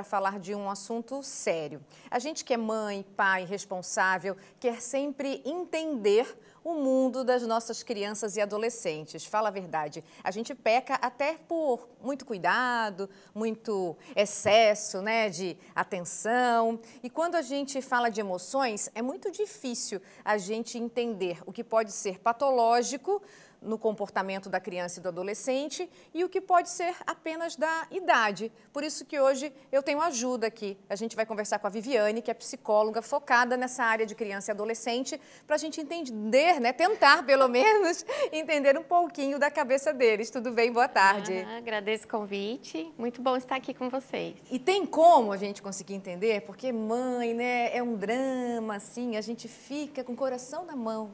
para falar de um assunto sério. A gente que é mãe, pai, responsável, quer sempre entender o mundo das nossas crianças e adolescentes. Fala a verdade, a gente peca até por muito cuidado, muito excesso, né, de atenção. E quando a gente fala de emoções, é muito difícil a gente entender o que pode ser patológico no comportamento da criança e do adolescente e o que pode ser apenas da idade. Por isso que hoje eu tenho ajuda aqui. A gente vai conversar com a Viviane, que é psicóloga focada nessa área de criança e adolescente, para a gente entender, né, tentar pelo menos entender um pouquinho da cabeça deles. Tudo bem? Boa tarde. Agradeço o convite. Muito bom estar aqui com vocês. E tem como a gente conseguir entender? Porque mãe, né, é um drama, assim, a gente fica com o coração na mão.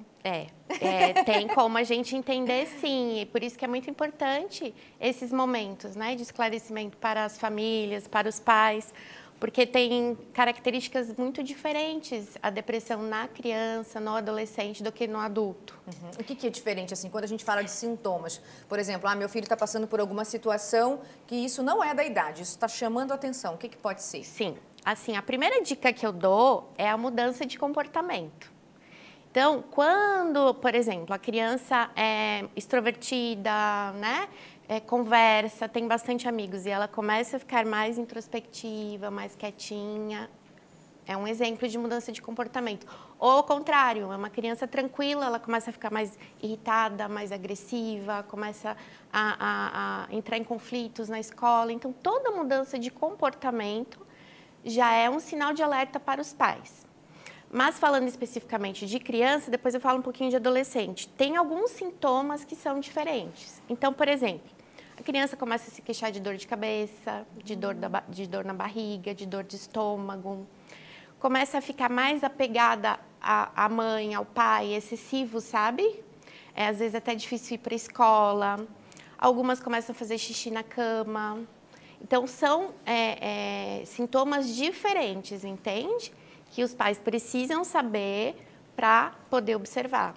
Tem como a gente entender, sim, e por isso que é muito importante esses momentos, né, de esclarecimento para as famílias, para os pais, porque tem características muito diferentes a depressão na criança, no adolescente, do que no adulto. Uhum. O que é diferente, assim, quando a gente fala de sintomas? Por exemplo, meu filho está passando por alguma situação que isso não é da idade, isso está chamando a atenção. O que pode ser? Sim, assim, a primeira dica que eu dou é a mudança de comportamento. Então, quando, por exemplo, a criança é extrovertida, né, conversa, tem bastante amigos e ela começa a ficar mais introspectiva, mais quietinha, é um exemplo de mudança de comportamento. Ou ao contrário, é uma criança tranquila, ela começa a ficar mais irritada, mais agressiva, começa a entrar em conflitos na escola. Então, toda mudança de comportamento já é um sinal de alerta para os pais. Mas falando especificamente de criança, depois eu falo um pouquinho de adolescente. Tem alguns sintomas que são diferentes. Então, por exemplo, a criança começa a se queixar de dor de cabeça, de dor na barriga, de dor de estômago. Começa a ficar mais apegada à mãe, ao pai, excessivo, sabe? Às vezes até difícil ir para a escola. Algumas começam a fazer xixi na cama. Então, são sintomas diferentes, entende? Que os pais precisam saber para poder observar.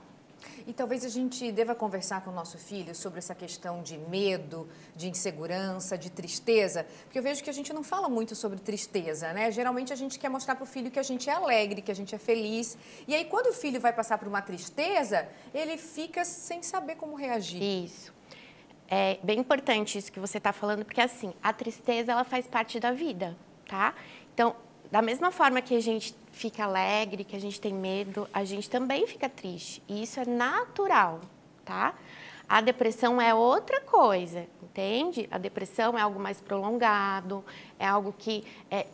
E talvez a gente deva conversar com o nosso filho sobre essa questão de medo, de insegurança, de tristeza, porque eu vejo que a gente não fala muito sobre tristeza, né? Geralmente a gente quer mostrar para o filho que a gente é alegre, que a gente é feliz. E aí quando o filho vai passar por uma tristeza, ele fica sem saber como reagir. Isso. É bem importante isso que você está falando, porque assim, a tristeza ela faz parte da vida, tá? Então, da mesma forma que a gente fica alegre, que a gente tem medo, a gente também fica triste. E isso é natural, tá? A depressão é outra coisa, entende? A depressão é algo mais prolongado, é algo que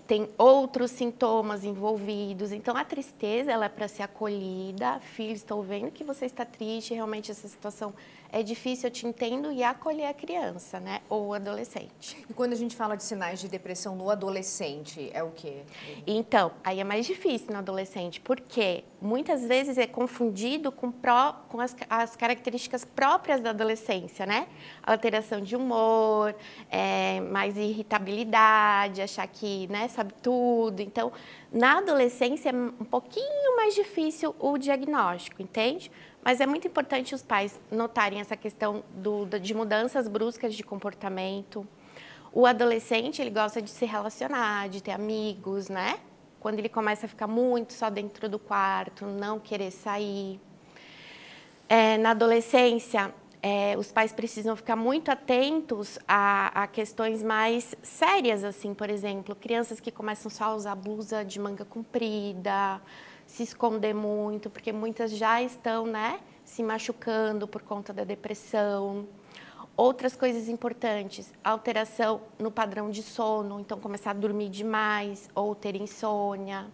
tem outros sintomas envolvidos. Então, a tristeza ela é para ser acolhida. Filho, estou vendo que você está triste, realmente essa situação é difícil, eu te entendo, e acolher a criança, né? Ou o adolescente. E quando a gente fala de sinais de depressão no adolescente, é o quê? Então, aí é mais difícil no adolescente, porque muitas vezes é confundido com as características próprias da adolescência, né? Alteração de humor, mais irritabilidade, achar que, né, sabe tudo. Então, na adolescência é um pouquinho mais difícil o diagnóstico, entende? Mas é muito importante os pais notarem essa questão de mudanças bruscas de comportamento. O adolescente, ele gosta de se relacionar, de ter amigos, né? Quando ele começa a ficar muito só dentro do quarto, não querer sair. Na adolescência, os pais precisam ficar muito atentos a questões mais sérias, assim, por exemplo, crianças que começam só a usar blusa de manga comprida, se esconder muito, porque muitas já estão, né, se machucando por conta da depressão. Outras coisas importantes, alteração no padrão de sono, então começar a dormir demais ou ter insônia.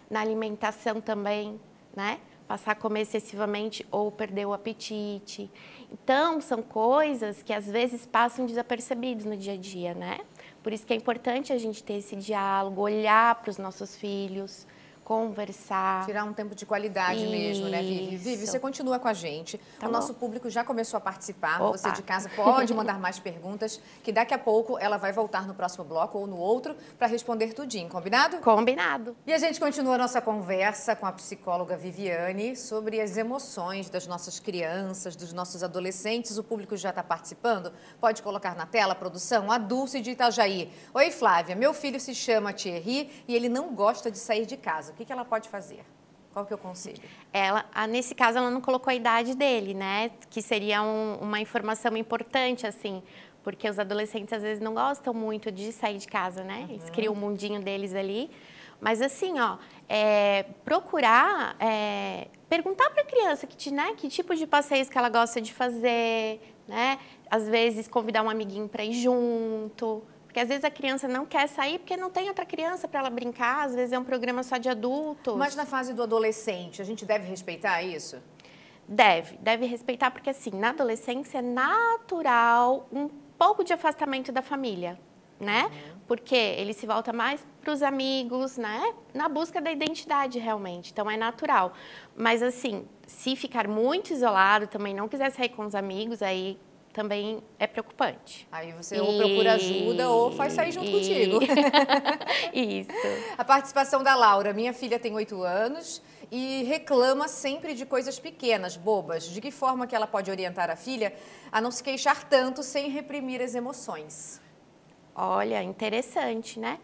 Na alimentação também, né, passar a comer excessivamente ou perder o apetite. Então, são coisas que às vezes passam desapercebidos no dia a dia, né? Por isso que é importante a gente ter esse diálogo, olhar para os nossos filhos, conversar. Tirar um tempo de qualidade mesmo, né, Vivi? Vivi, você continua com a gente. Tá o bom. nosso público já começou a participar. Opa. Você de casa pode mandar mais perguntas, que daqui a pouco ela vai voltar no próximo bloco ou no outro para responder tudinho, combinado? Combinado. E a gente continua a nossa conversa com a psicóloga Viviane sobre as emoções das nossas crianças, dos nossos adolescentes. O público já está participando. Pode colocar na tela, produção, a Dulce de Itajaí. Oi, Flávia, meu filho se chama Thierry e ele não gosta de sair de casa. O que ela pode fazer? Qual que é o conselho? Nesse caso, ela não colocou a idade dele, né? Que seria uma informação importante, assim, porque os adolescentes às vezes não gostam muito de sair de casa, né? Eles criam o mundinho deles ali. Mas assim, ó, procurar, perguntar para a criança que tipo de passeios que ela gosta de fazer, né? Às vezes convidar um amiguinho para ir junto. Porque às vezes a criança não quer sair porque não tem outra criança para ela brincar, às vezes é um programa só de adultos. Mas na fase do adolescente, a gente deve respeitar isso? Deve respeitar, porque assim, na adolescência é natural um pouco de afastamento da família, né? Porque ele se volta mais para os amigos, né? Na busca da identidade, realmente. Então, é natural. Mas assim, se ficar muito isolado, também não quiser sair com os amigos, aí também é preocupante. Aí você ou procura ajuda ou faz sair junto contigo. Isso. A participação da Laura. Minha filha tem 8 anos e reclama sempre de coisas pequenas, bobas. De que forma que ela pode orientar a filha a não se queixar tanto sem reprimir as emoções? Olha, interessante, né?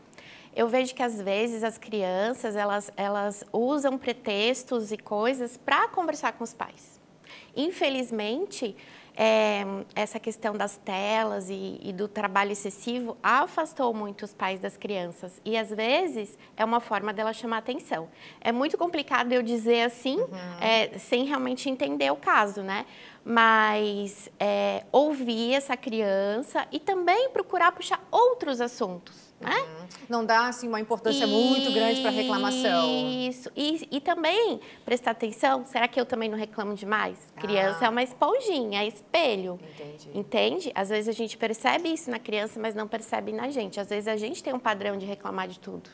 Eu vejo que às vezes as crianças, elas usam pretextos e coisas para conversar com os pais. Infelizmente, essa questão das telas e do trabalho excessivo afastou muito os pais das crianças. E, às vezes, é uma forma dela chamar atenção. É muito complicado eu dizer assim, sem realmente entender o caso, né? Mas ouvir essa criança e também procurar puxar outros assuntos, né? Não dá, assim, uma importância muito grande para a reclamação. Isso. E também prestar atenção, será que eu também não reclamo demais? Criança é uma esponjinha, é espelho. Entendi. Entende? Às vezes a gente percebe isso na criança, mas não percebe na gente. Às vezes a gente tem um padrão de reclamar de tudo.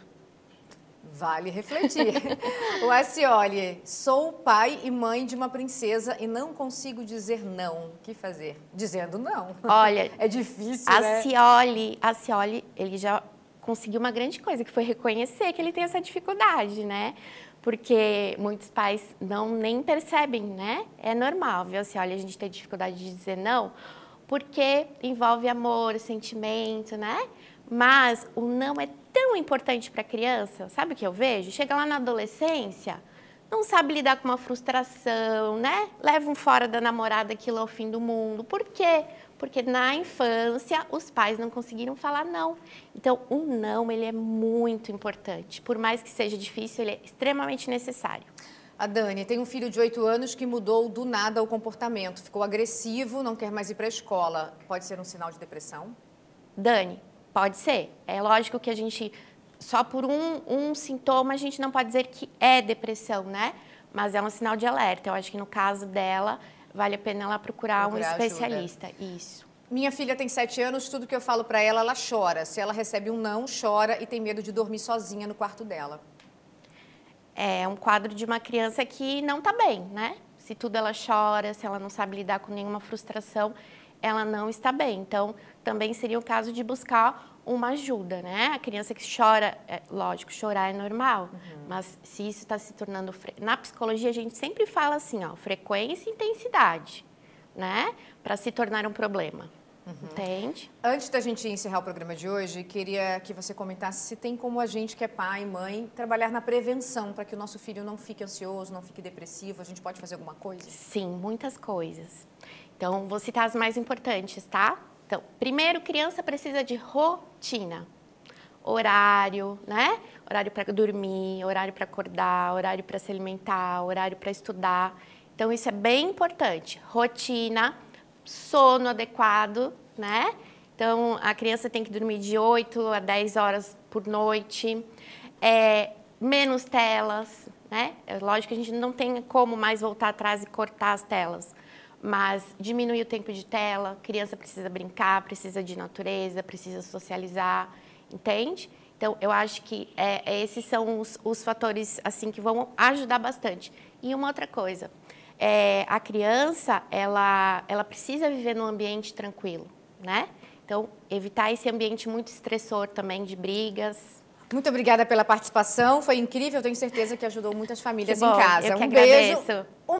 Vale refletir. O Acioli, sou pai e mãe de uma princesa e não consigo dizer não. O que fazer? Dizendo não. Olha, é difícil, Acioli, ele já conseguiu uma grande coisa, que foi reconhecer que ele tem essa dificuldade, né? Porque muitos pais nem percebem, né? É normal, viu? Acioli, a gente tem dificuldade de dizer não, porque envolve amor, sentimento, né? Mas o não é tão importante para a criança. Sabe o que eu vejo? Chega lá na adolescência, não sabe lidar com uma frustração, né? Leva um fora da namorada, aquilo é o fim do mundo. Por quê? Porque na infância os pais não conseguiram falar não. Então, o não, ele é muito importante. Por mais que seja difícil, ele é extremamente necessário. A Dani tem um filho de 8 anos que mudou do nada o comportamento. Ficou agressivo, não quer mais ir para a escola. Pode ser um sinal de depressão? Dani, pode ser. É lógico que a gente, só por um sintoma, a gente não pode dizer que é depressão, né? Mas é um sinal de alerta. Eu acho que no caso dela, vale a pena ela procurar um especialista. Ajuda. Isso. Minha filha tem 7 anos, tudo que eu falo para ela, ela chora. Se ela recebe um não, chora e tem medo de dormir sozinha no quarto dela. É um quadro de uma criança que não está bem, né? Se tudo ela chora, se ela não sabe lidar com nenhuma frustração, ela não está bem. Então, também seria o caso de buscar uma ajuda, né? A criança que chora, lógico, chorar é normal, mas se isso está se tornando... Na psicologia, a gente sempre fala assim, ó, frequência e intensidade, né? Para se tornar um problema. Entende? Antes da gente encerrar o programa de hoje, queria que você comentasse se tem como a gente, que é pai, mãe, trabalhar na prevenção para que o nosso filho não fique ansioso, não fique depressivo. A gente pode fazer alguma coisa? Sim, muitas coisas. Então, vou citar as mais importantes, tá? Então, primeiro, criança precisa de rotina. Horário, né? Horário para dormir, horário para acordar, horário para se alimentar, horário para estudar. Então, isso é bem importante. Rotina, sono adequado, né? Então, a criança tem que dormir de 8 a 10 horas por noite. Menos telas, né? É lógico que a gente não tem como mais voltar atrás e cortar as telas. Mas diminuir o tempo de tela, criança precisa brincar, precisa de natureza, precisa socializar, entende? Então, eu acho que esses são os fatores assim que vão ajudar bastante. E uma outra coisa, a criança, ela precisa viver num ambiente tranquilo, né? Então, evitar esse ambiente muito estressor também, de brigas. Muito obrigada pela participação, foi incrível, tenho certeza que ajudou muitas famílias Que bom, em casa. eu que Um beijo. agradeço.